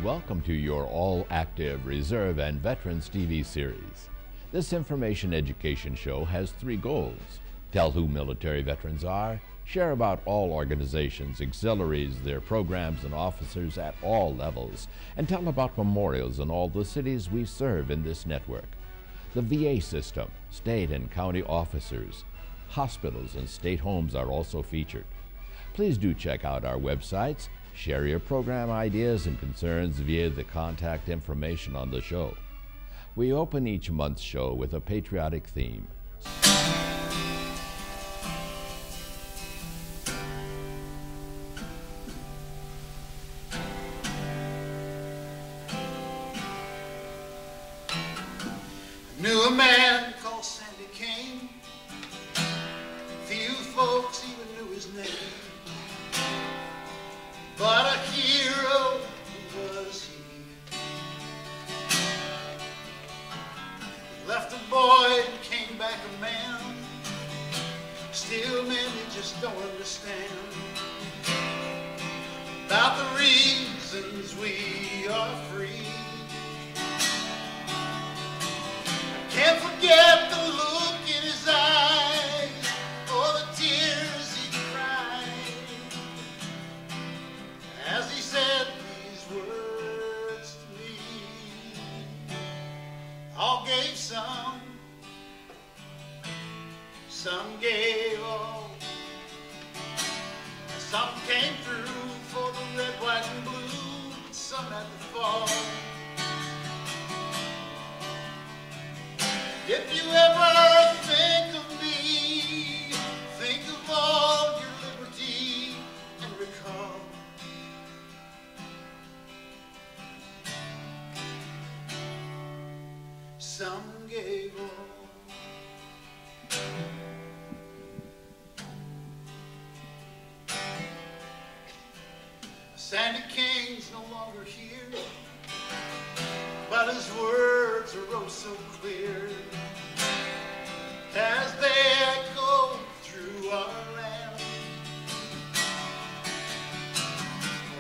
Welcome to your all-active Reserve and Veterans TV series. This information education show has three goals: tell who military veterans are, share about all organizations, auxiliaries, their programs and officers at all levels, and tell about memorials in all the cities we serve in this network. The VA system, state and county officers, hospitals and state homes are also featured. Please do check out our websites. Share your program ideas and concerns via the contact information on the show. We open each month's show with a patriotic theme. Knew a man called Sandy Kane. Few folks even knew his name. But a hero was he. Left a boy and came back a man. Still many just don't understand about the reasons we are free. I can't forget the look in his eyes or the tears he cried as he said these words to me. All gave some gave all. Some came through for the red, white, and blue, but some had to fall. If you ever think of me, think of all your liberty and recall some gave all. Sandy King's no longer here, but his words are oh so clear as they echo through our land.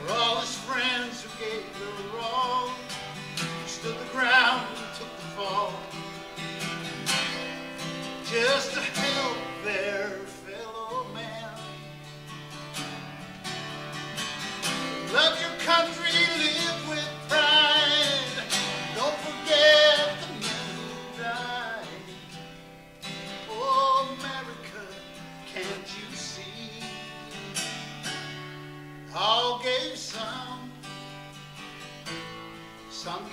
For all his friends who gave their all, who stood the ground and took the fall, just to help their fellow man. Love your country, live with pride. Don't forget the men who died. Oh, America, can't you see? All gave some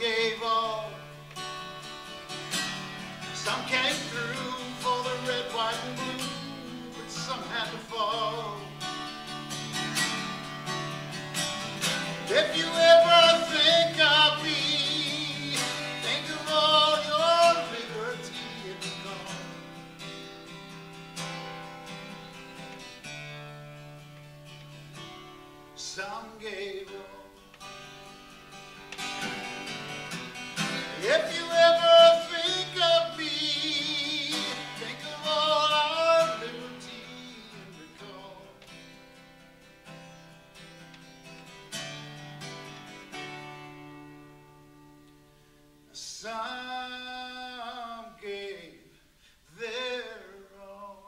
gave all. Some came through for the red, white, and blue, but some had to fall. If you ever think of me, think of all your liberty and gone. Some gave all. If you ever think of me, think of all our liberty and recall. Some gave their all.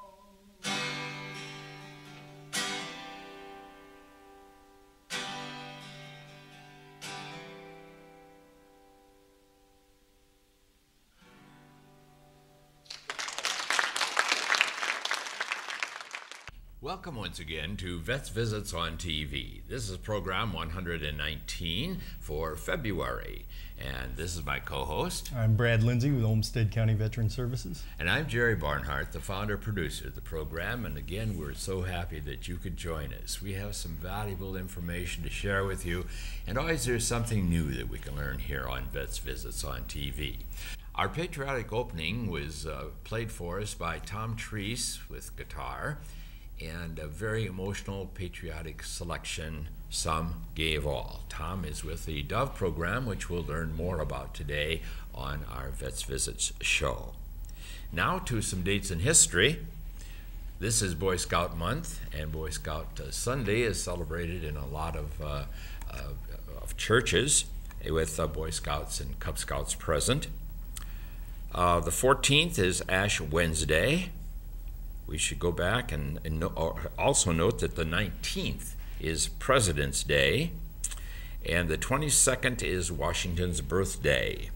Welcome once again to Vets Visits on TV. This is program 119 for February, and this is my co-host. I'm Brad Lindsay with Olmsted County Veteran Services. And I'm Jerry Barnhart, the founder-producer of the program, and again, we're so happy that you could join us. We have some valuable information to share with you, and always there's something new that we can learn here on Vets Visits on TV. Our patriotic opening was played for us by Tom Treese with guitar, and a very emotional patriotic selection, Some Gave All. Tom is with the Dove program, which we'll learn more about today on our Vets Visits show. Now to some dates in history. This is Boy Scout Month, and Boy Scout Sunday is celebrated in a lot of churches. with Boy Scouts and Cub Scouts present. The 14th is Ash Wednesday. We should go back and also note that the 19th is President's Day, and the 22nd is Washington's birthday.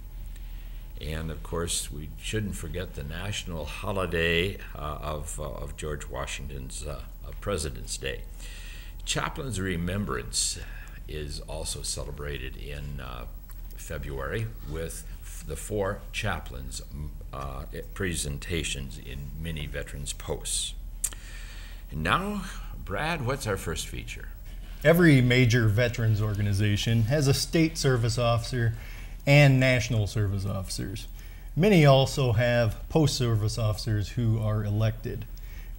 And of course, we shouldn't forget the national holiday of George Washington's President's Day. Chaplain's Remembrance is also celebrated in February with the 4 chaplains presentations in many veterans posts. And now, Brad, what's our first feature? Every major veterans organization has a state service officer and national service officers. Many also have post-service officers who are elected.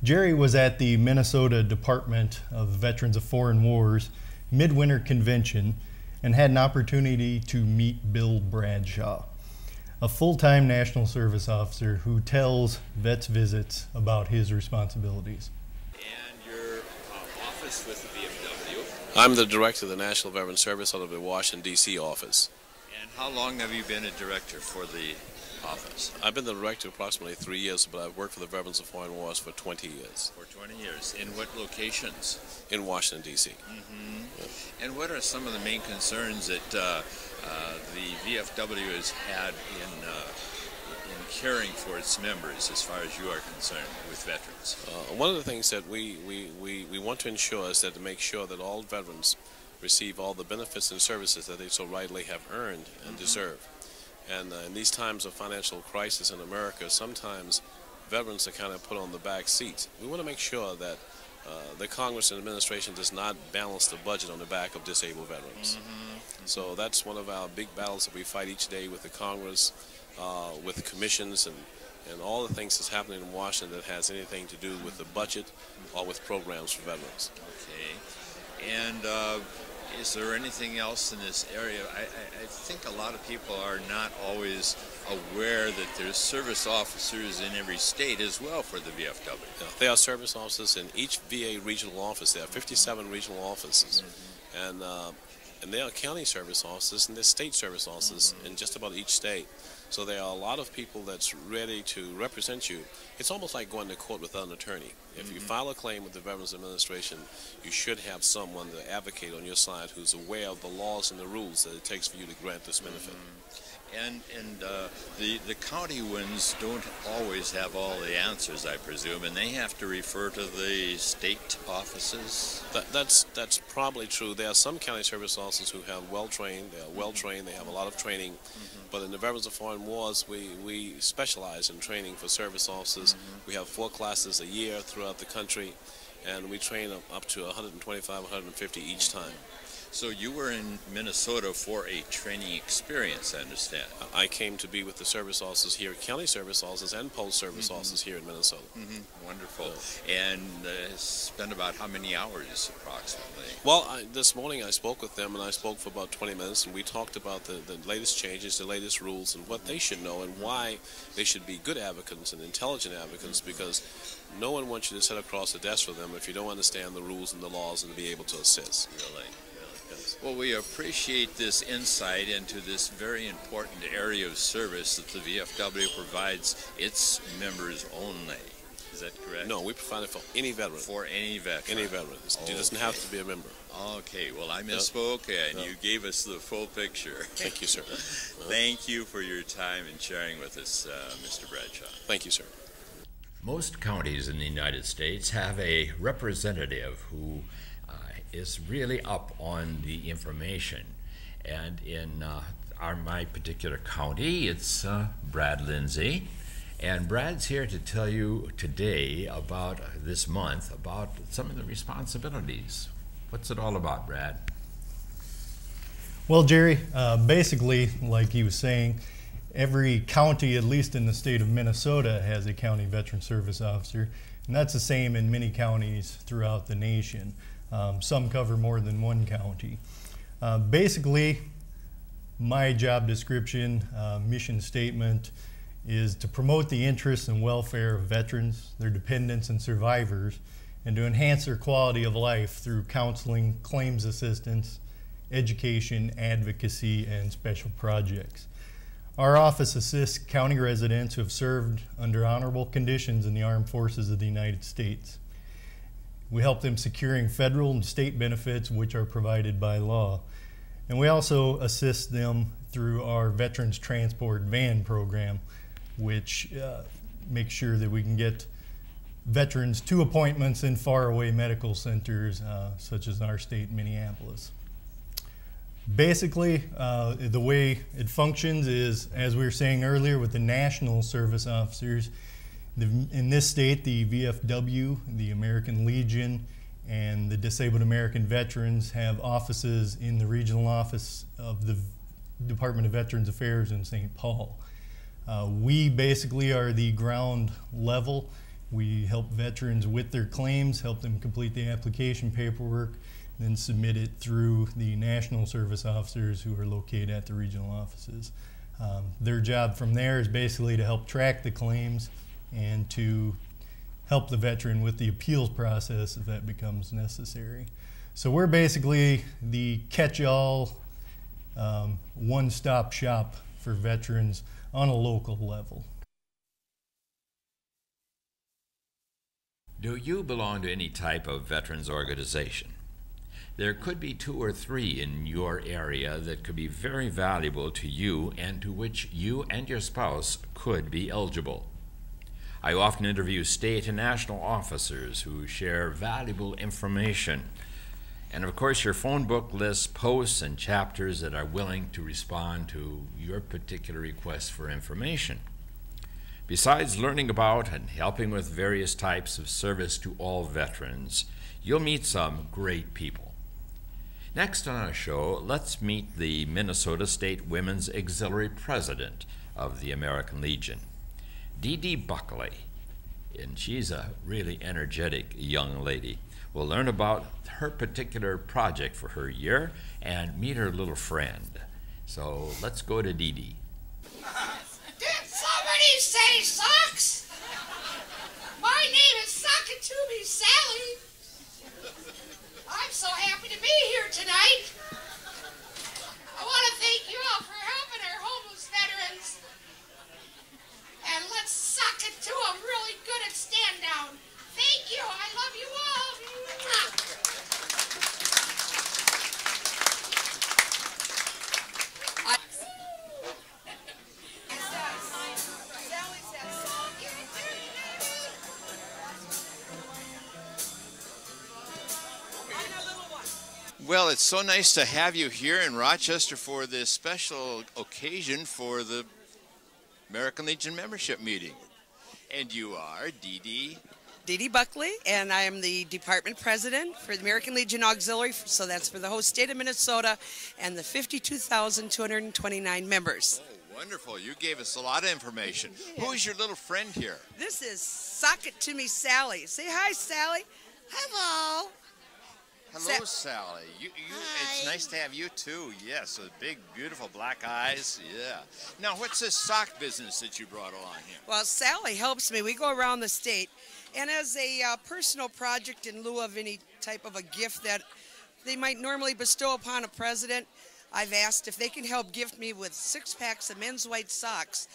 Jerry was at the Minnesota Department of Veterans of Foreign Wars Midwinter Convention and had an opportunity to meet Bill Bradshaw, a full-time national service officer who tells Vets Visits about his responsibilities. And your office with the VFW? I'm the director of the National Veteran Service out of the Washington, D.C. office. And how long have you been a director for the office? I've been the director approximately 3 years, but I've worked for the Veterans of Foreign Wars for 20 years. For 20 years. In what locations? In Washington, D.C. Yeah. And what are some of the main concerns that the VFW has had in caring for its members as far as you are concerned with veterans? One of the things that we want to ensure is that to make sure that all veterans receive all the benefits and services that they so rightly have earned and deserve. And in these times of financial crisis in America, sometimes veterans are kind of put on the back seat. We want to make sure that the Congress and administration does not balance the budget on the back of disabled veterans. So that's one of our big battles that we fight each day with the Congress, with the commissions, and all the things that's happening in Washington that has anything to do with the budget or with programs for veterans. Okay. And is there anything else in this area? I think a lot of people are not always aware that there's service officers in every state as well for the VFW. There are service officers in each VA regional office. There are 57 regional offices. And there are county service officers and there's state service officers in just about each state. So there are a lot of people that's ready to represent you. It's almost like going to court without an attorney. If you file a claim with the Veterans Administration, you should have someone to advocate on your side who's aware of the laws and the rules that it takes for you to grant this benefit. And the county ones don't always have all the answers, I presume, and they have to refer to the state offices? That's probably true. There are some county service officers who have well-trained, they are well-trained, they have a lot of training, but in the Veterans of Foreign Wars, we specialize in training for service officers. We have 4 classes a year throughout the country, and we train up to 125, 150 each time. So you were in Minnesota for a training experience, I understand. I came to be with the service officers here, county service officers and post service officers here in Minnesota. Wonderful. And spent about how many hours approximately? Well, this morning I spoke with them, and I spoke for about 20 minutes, and we talked about the latest changes, the latest rules, and what they should know, and why they should be good advocates and intelligent advocates, because no one wants you to sit across the desk for them if you don't understand the rules and the laws and to be able to assist. Really? Well, we appreciate this insight into this very important area of service that the VFW provides its members only. Is that correct? No, we provide it for any veteran. For any veteran? Any veteran. It doesn't have to be a member. Okay, well, I misspoke, and you gave us the full picture. Thank you, sir. Thank you for your time and sharing with us, Mr. Bradshaw. Thank you, sir. Most counties in the United States have a representative who is really up on the information, and in my particular county, it's Brad Lindsay, and Brad's here to tell you today about this month about some of the responsibilities. What's it all about, Brad? Well, Jerry, basically, like he was saying, every county, at least in the state of Minnesota, has a county veteran service officer, and that's the same in many counties throughout the nation. Some cover more than one county. Basically, my job description, mission statement, is to promote the interests and welfare of veterans, their dependents, and survivors, and to enhance their quality of life through counseling, claims assistance, education, advocacy, and special projects. Our office assists county residents who have served under honorable conditions in the armed forces of the United States. We help them securing federal and state benefits which are provided by law. And we also assist them through our Veterans Transport Van program, which makes sure that we can get veterans to appointments in faraway medical centers, such as in our state, Minneapolis. Basically, the way it functions is, as we were saying earlier, with the National Service Officers, in this state, the VFW, the American Legion, and the Disabled American Veterans have offices in the regional office of the Department of Veterans Affairs in St. Paul. We basically are the ground level. We help veterans with their claims, help them complete the application paperwork, then submit it through the National Service Officers who are located at the regional offices. Their job from there is basically to help track the claims and to help the veteran with the appeals process if that becomes necessary. So we're basically the catch-all, one-stop shop for veterans on a local level. Do you belong to any type of veterans organization? There could be 2 or 3 in your area that could be very valuable to you and to which you and your spouse could be eligible. I often interview state and national officers who share valuable information. And of course, your phone book lists posts and chapters that are willing to respond to your particular request for information. Besides learning about and helping with various types of service to all veterans, you'll meet some great people. Next on our show, let's meet the Minnesota State Women's Auxiliary President of the American Legion, Dee Dee Buckley, and she's a really energetic young lady. We'll learn about her particular project for her year and meet her little friend. So let's go to Dee Dee. Did somebody say socks? My name is Sakatumi Sally. I'm so happy to be here tonight. I want to thank you all for helping our homeless veterans. And let's sock it to them really good at stand down. Thank you. I love you all. Well, it's so nice to have you here in Rochester for this special occasion for the American Legion membership meeting. And you are Dee Dee? Dee Dee Buckley, and I am the department president for the American Legion Auxiliary, so that's for the whole state of Minnesota and the 52,229 members. Oh, wonderful. You gave us a lot of information. Yeah. Who is your little friend here? This is Sock It To Me Sally. Say hi, Sally. Hello. Hello, Sally. It's nice to have you too. Yes, with big, beautiful black eyes. Yeah. Now, what's this sock business that you brought along here? Well, Sally helps me. We go around the state, and as a personal project in lieu of any type of a gift that they might normally bestow upon a president, I've asked if they can help gift me with 6 packs of men's white socks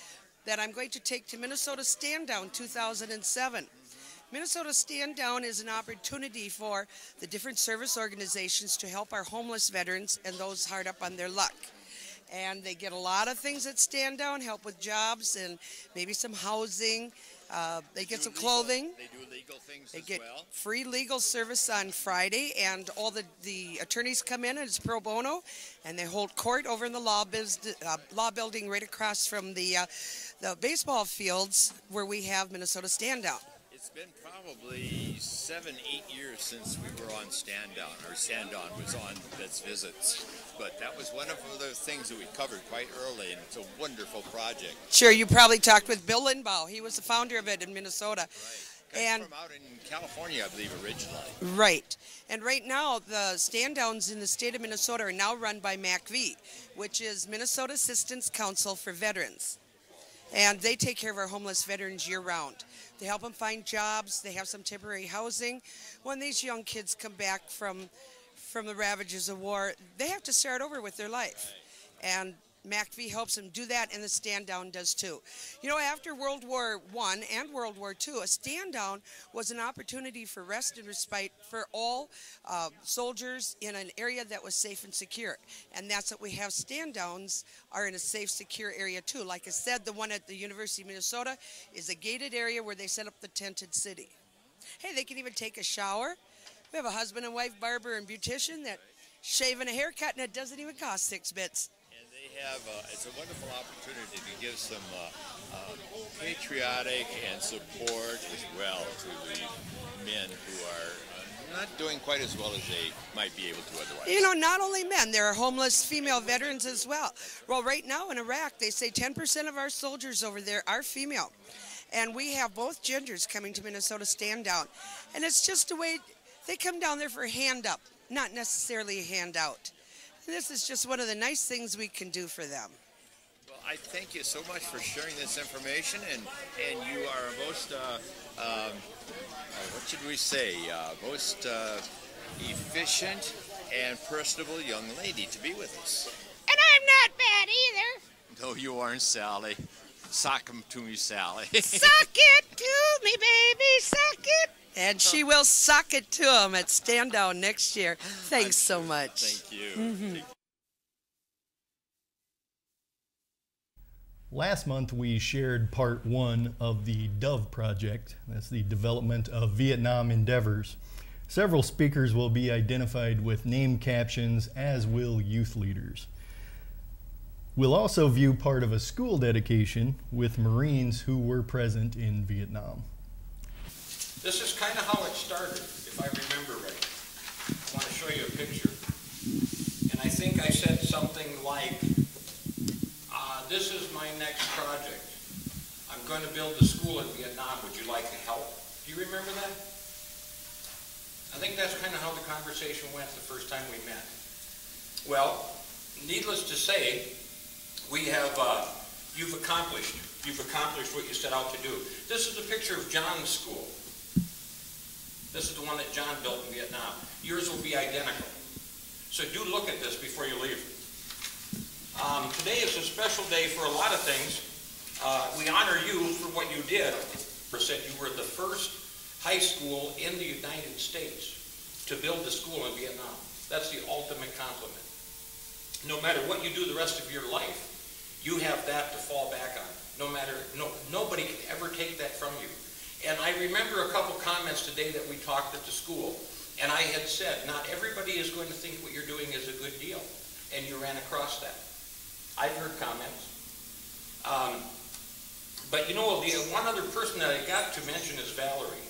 that I'm going to take to Minnesota Stand Down 2007. Minnesota Stand Down is an opportunity for the different service organizations to help our homeless veterans and those hard up on their luck. And they get a lot of things at Stand Down, help with jobs and maybe some housing. They get some clothing. They do legal things They as get well. free legal service on Friday, and all the attorneys come in, and it's pro bono, and they hold court over in the law building right across from the baseball fields where we have Minnesota Stand Down. It's been probably 7-8 years since we were on Stand Down, or Stand Down was on Vets Visits. But that was one of the things that we covered quite early, and it's a wonderful project. Sure, you probably talked with Bill Lindbaugh. He was the founder of it in Minnesota. Right. And from out in California, I believe, originally. Right. And right now, the stand downs in the state of Minnesota are now run by MACV, which is Minnesota Assistance Council for Veterans. And they take care of our homeless veterans year-round. They help them find jobs. They have some temporary housing. When these young kids come back from from the ravages of war, they have to start over with their life. And MACV helps them do that, and the Stand Down does too. You know, after World War I and World War II, a stand down was an opportunity for rest and respite for all soldiers in an area that was safe and secure. And that's what we have. Stand downs are in a safe, secure area too. Like I said, the one at the University of Minnesota is a gated area where they set up the tented city. Hey, they can even take a shower. We have a husband and wife barber and beautician that shaving a haircut, and it doesn't even cost 6 bits. It's a wonderful opportunity to give some patriotic and support as well to the men who are not doing quite as well as they might be able to otherwise. You know, not only men, there are homeless female veterans as well. Well, right now in Iraq, they say 10% of our soldiers over there are female. And we have both genders coming to Minnesota Stand Down. And it's just a way, they come down there for a hand up, not necessarily a handout. This is just one of the nice things we can do for them. Well, I thank you so much for sharing this information, and you are a most, what should we say, most efficient and personable young lady to be with us. And I'm not bad either. No, you aren't, Sally. Sock 'em to me, Sally. Suck it to me, baby, suck it. And she will suck it to them at Stand Down next year. Thanks so much. Thank you. Last month we shared part 1 of the DOVE project. That's the Development of Vietnam Endeavors. Several speakers will be identified with name captions, as will youth leaders. We'll also view part of a school dedication with Marines who were present in Vietnam. This is kind of how it started, if I remember right. I want to show you a picture. And I think I said something like, this is my next project. I'm going to build the school in Vietnam. Would you like to help? Do you remember that? I think that's kind of how the conversation went the first time we met. Well, needless to say, we have, you've accomplished what you set out to do. This is a picture of John's school. This is the one that John built in Vietnam. Yours will be identical. So do look at this before you leave. Today is a special day for a lot of things. We honor you for what you did. You said you were the first high school in the United States to build a school in Vietnam. That's the ultimate compliment. No matter what you do the rest of your life, you have that to fall back on. Nobody can ever take that from you. And I remember a couple comments today that we talked at the school, and I had said, not everybody is going to think what you're doing is a good deal, and you ran across that. I've heard comments. But you know, the one other person that I got to mention is Valerie.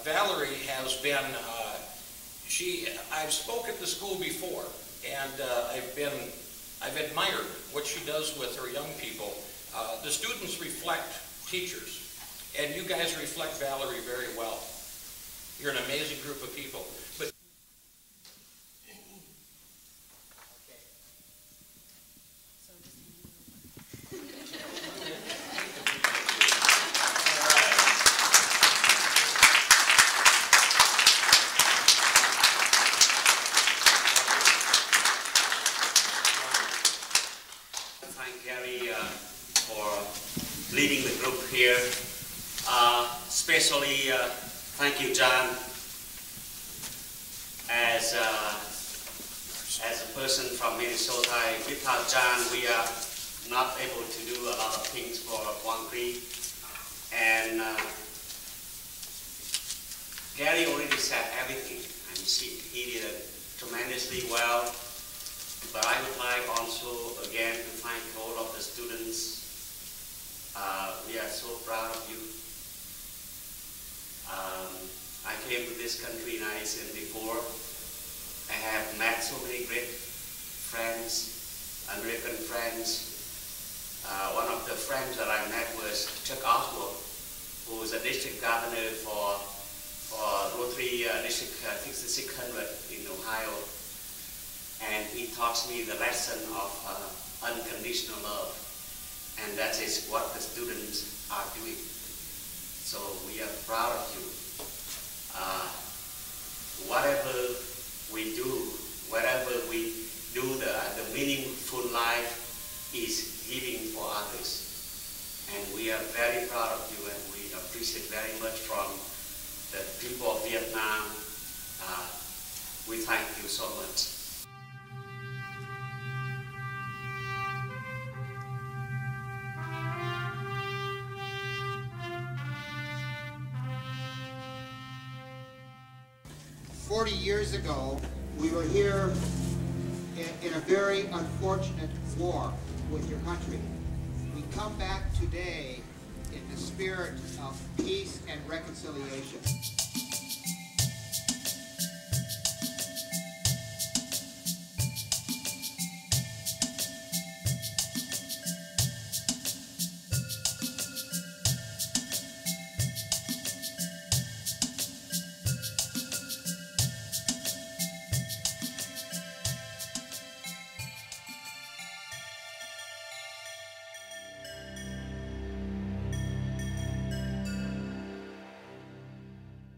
Valerie has been, I've spoke at the school before, and I've admired what she does with her young people. The students reflect teachers. And you guys reflect Valerie very well. You're an amazing group of people. But thank Gary for leading the group here. Especially thank you, John, as a person from Minnesota. Without John, we are not able to do a lot of things for Quang Tri. And Gary already said everything, and he did it tremendously well. But I would like also again to thank all of the students. We are so proud of you. I came to this country in Iceland before. I have met so many great friends, American friends. One of the friends that I met was Chuck Oswald, who was a district governor for Rotary District 6600 in Ohio. And he taught me the lesson of unconditional love. And that is what the students are doing. So we are proud of you. Whatever we do, whatever we do, the meaningful life is giving for others. And we are very proud of you, and we appreciate very much from the people of Vietnam. We thank you so much. Years ago, we were here in a very unfortunate war with your country. We come back today in the spirit of peace and reconciliation.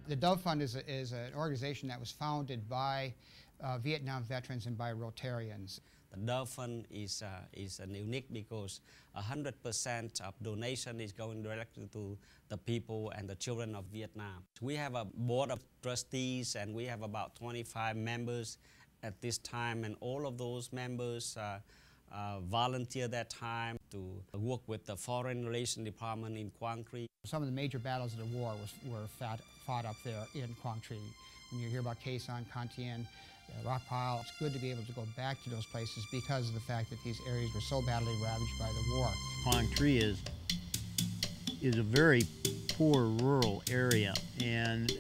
The Dove Fund is an organization that was founded by Vietnam veterans and by Rotarians. The Dove Fund is unique because 100% of donation is going directly to the people and the children of Vietnam. We have a board of trustees and we have about 25 members at this time, and all of those members volunteer their time to work with the Foreign Relations Department in Quang Tri. Some of the major battles of the war were fought up there in Quang Tri. When you hear about Khe Sanh, Con Thien, Rock Pile, it's good to be able to go back to those places because of the fact that these areas were so badly ravaged by the war. Quang Tri is a very poor rural area, and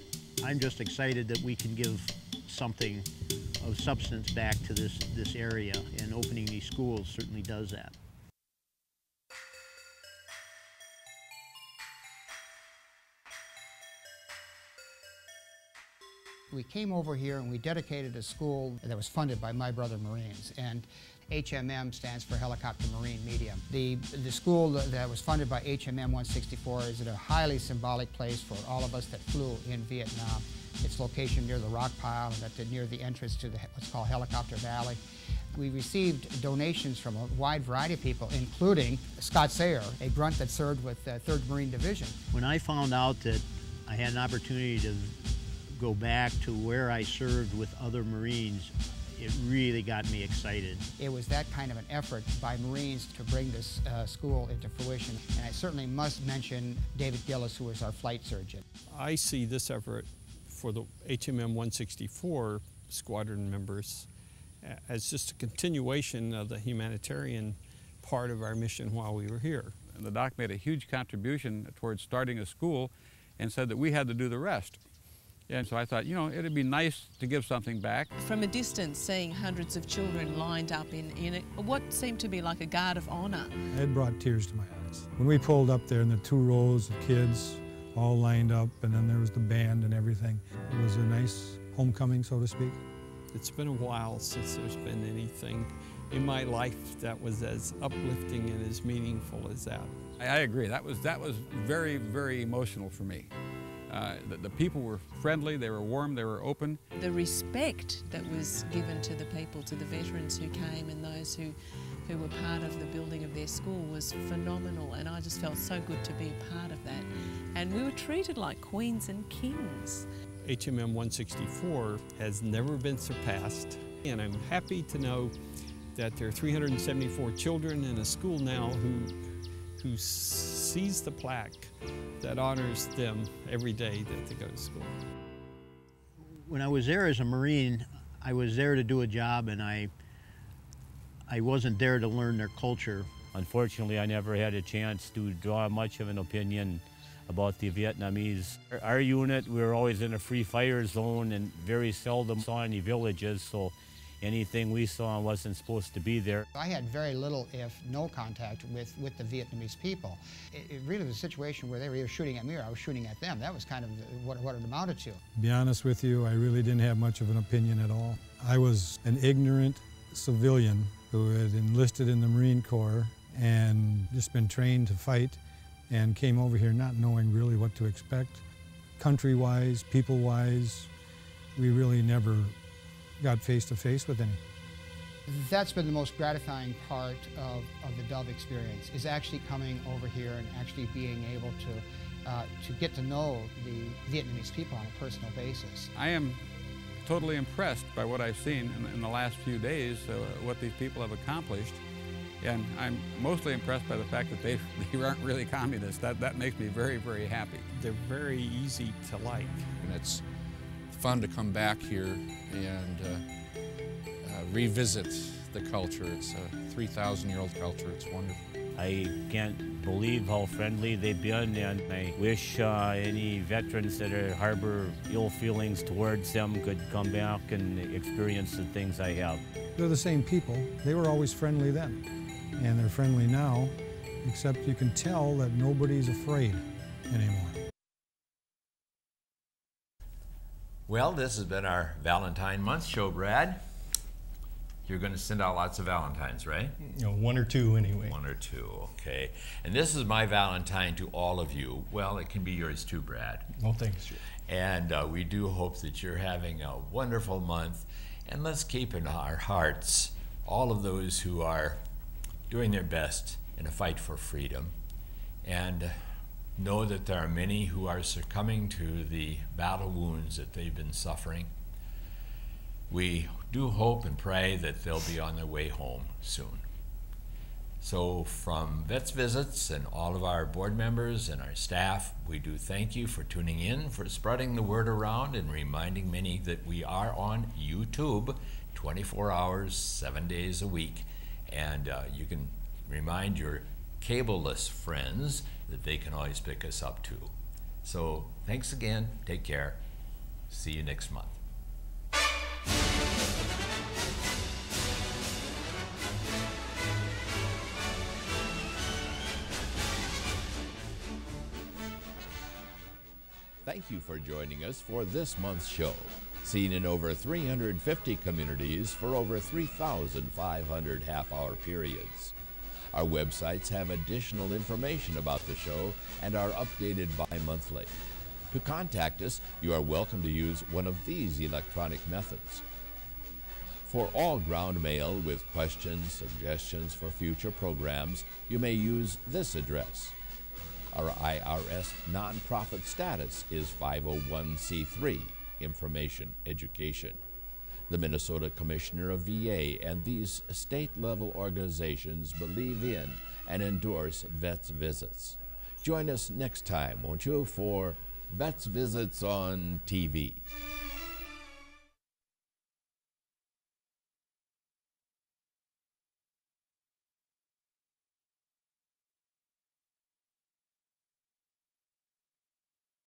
I'm just excited that we can give something of substance back to this area, and opening these schools certainly does that. We came over here and we dedicated a school that was funded by My Brother Marines, and HMM stands for Helicopter Marine Medium. The school that was funded by HMM 164 is at a highly symbolic place for all of us that flew in Vietnam. It's located near the rock pile and near the entrance to what's called Helicopter Valley. We received donations from a wide variety of people, including Scott Sayer, a grunt that served with 3rd Marine Division. When I found out that I had an opportunity to go back to where I served with other Marines, it really got me excited. It was that kind of an effort by Marines to bring this school into fruition. And I certainly must mention David Gillis, who was our flight surgeon. I see this effort for the HMM 164 squadron members as just a continuation of the humanitarian part of our mission while we were here. And the doc made a huge contribution towards starting a school and said that we had to do the rest. And so I thought, you know, it'd be nice to give something back. From a distance, seeing hundreds of children lined up in what seemed to be like a guard of honor. It brought tears to my eyes. When we pulled up there and the 2 rows of kids all lined up, and then there was the band and everything, it was a nice homecoming, so to speak. It's been a while since there's been anything in my life that was as uplifting and as meaningful as that. I agree. That was very, very emotional for me. The people were friendly, they were warm, they were open. The respect that was given to the people, to the veterans who came and those who were part of the building of their school was phenomenal, and I just felt so good to be a part of that. And we were treated like queens and kings. HMM 164 has never been surpassed, and I'm happy to know that there are 374 children in a school now who sees the plaque that honors them every day that they go to school. When I was there as a Marine, I was there to do a job, and I wasn't there to learn their culture. Unfortunately, I never had a chance to draw much of an opinion about the Vietnamese. Our unit, we were always in a free fire zone and very seldom saw any villages, so anything we saw wasn't supposed to be there. I had very little, if no, contact with the Vietnamese people. It really was a situation where they were either shooting at me or I was shooting at them. That was kind of what it amounted to. To be honest with you, I really didn't have much of an opinion at all. I was an ignorant civilian who had enlisted in the Marine Corps and just been trained to fight, and came over here not knowing really what to expect. Country-wise, people-wise, we really never got face to face with any. That's been the most gratifying part of the Dove experience, is actually coming over here and actually being able to get to know the Vietnamese people on a personal basis. I am totally impressed by what I've seen in the last few days, what these people have accomplished. And I'm mostly impressed by the fact that they aren't really communists. That makes me very, very happy. They're very easy to like. And it's fun to come back here and revisit the culture. It's a 3,000-year-old culture. It's wonderful. I can't believe how friendly they've been, and I wish any veterans that harbor ill feelings towards them could come back and experience the things I have. They're the same people. They were always friendly then, and they're friendly now, except you can tell that nobody's afraid anymore. Well, this has been our Valentine Month show, Brad. You're going to send out lots of Valentines, right? You know, one or two anyway. One or two, okay. And this is my Valentine to all of you. Well, it can be yours too, Brad. Well, thanks, Joe. And we do hope that you're having a wonderful month. And let's keep in our hearts all of those who are doing their best in a fight for freedom. And know that there are many who are succumbing to the battle wounds that they've been suffering. We do hope and pray that they'll be on their way home soon. So from Vets Visits and all of our board members and our staff, we do thank you for tuning in, for spreading the word around and reminding many that we are on YouTube 24 hours, 7 days a week. And you can remind your cableless friends that they can always pick us up too. So thanks again, take care, see you next month. Thank you for joining us for this month's show. Seen in over 350 communities for over 3,500 half-hour periods. Our websites have additional information about the show and are updated bi-monthly. To contact us, you are welcome to use one of these electronic methods. For all ground mail with questions, suggestions for future programs, you may use this address. Our IRS nonprofit status is 501c3, Information Education. The Minnesota Commissioner of VA and these state-level organizations believe in and endorse Vets Visits. Join us next time, won't you, for Vets Visits on TV.